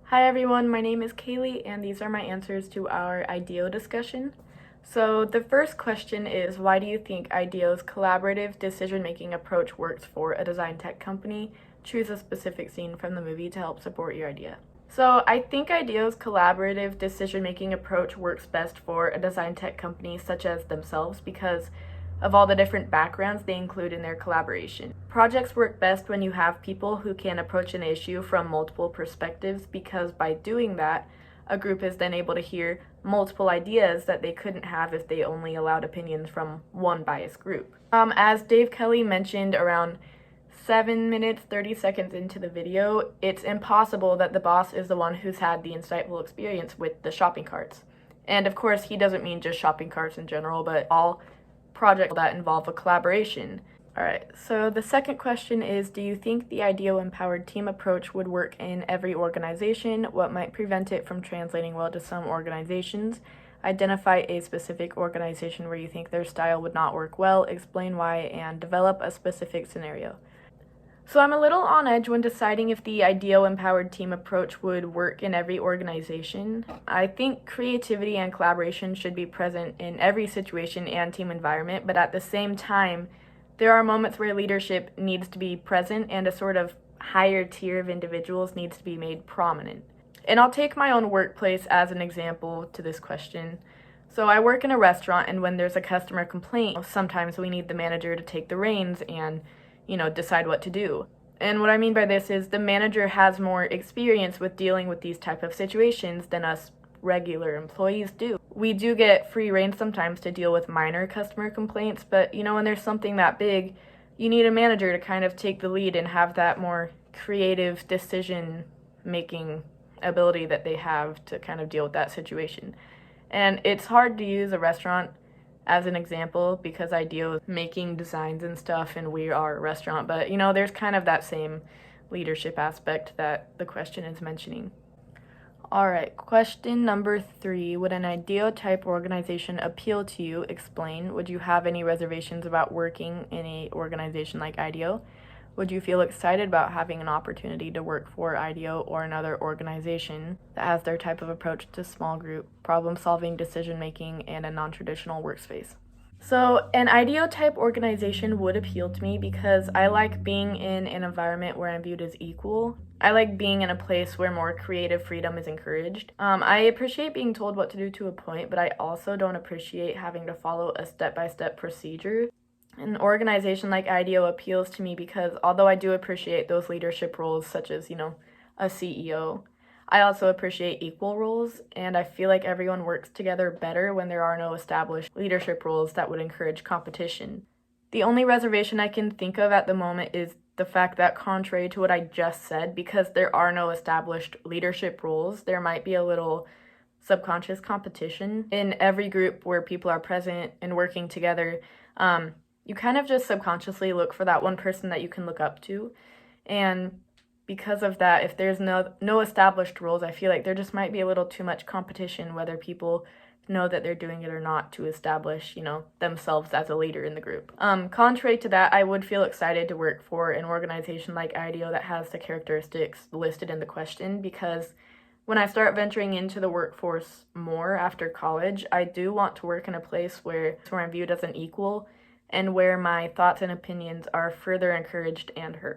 Hi everyone, my name is Kaylee and these are my answers to our IDEO discussion. So the first question is, why do you think IDEO's collaborative decision-making approach works for a design tech company? Choose a specific scene from the movie to help support your idea. So I think IDEO's collaborative decision-making approach works best for a design tech company such as themselves because of all the different backgrounds they include in their collaboration. Projects work best when you have people who can approach an issue from multiple perspectives because by doing that, a group is then able to hear multiple ideas that they couldn't have if they only allowed opinions from one biased group. As Dave Kelly mentioned around 7 minutes 30 seconds into the video, it's impossible that the boss is the one who's had the insightful experience with the shopping carts. And of course, he doesn't mean just shopping carts in general, but all projects that involve a collaboration. Alright, so the second question is, do you think the IDEO empowered team approach would work in every organization? What might prevent it from translating well to some organizations? Identify a specific organization where you think their style would not work well, explain why, and develop a specific scenario. So I'm a little on edge when deciding if the IDEO empowered team approach would work in every organization. I think creativity and collaboration should be present in every situation and team environment, but at the same time, there are moments where leadership needs to be present and a sort of higher tier of individuals needs to be made prominent. And I'll take my own workplace as an example to this question. So I work in a restaurant, and when there's a customer complaint, sometimes we need the manager to take the reins and decide what to do. And what I mean by this is the manager has more experience with dealing with these type of situations than us regular employees do. We do get free rein sometimes to deal with minor customer complaints, but when there's something that big, you need a manager to kind of take the lead and have that more creative decision-making ability that they have to kind of deal with that situation. And it's hard to use a restaurant as an example because IDEO is making designs and stuff and we are a restaurant, but there's kind of that same leadership aspect that the question is mentioning. Alright, question number 3. Would an IDEO type organization appeal to you? Explain. Would you have any reservations about working in an organization like IDEO? Would you feel excited about having an opportunity to work for IDEO or another organization that has their type of approach to small group, problem-solving, decision-making, and a non-traditional workspace? So an IDEO type organization would appeal to me because I like being in an environment where I'm viewed as equal. I like being in a place where more creative freedom is encouraged. I appreciate being told what to do to a point, but I also don't appreciate having to follow a step-by-step procedure. An organization like IDEO appeals to me because although I do appreciate those leadership roles such as, a CEO, I also appreciate equal roles, and I feel like everyone works together better when there are no established leadership roles that would encourage competition. The only reservation I can think of at the moment is the fact that contrary to what I just said, because there are no established leadership roles, there might be a little subconscious competition in every group where people are present and working together. You kind of just subconsciously look for that one person that you can look up to. And because of that, if there's no established rules, I feel like there just might be a little too much competition, whether people know that they're doing it or not, to establish, themselves as a leader in the group. Contrary to that, I would feel excited to work for an organization like IDEO that has the characteristics listed in the question, because when I start venturing into the workforce more after college, I do want to work in a place where I'm viewed as an equal and where my thoughts and opinions are further encouraged and heard.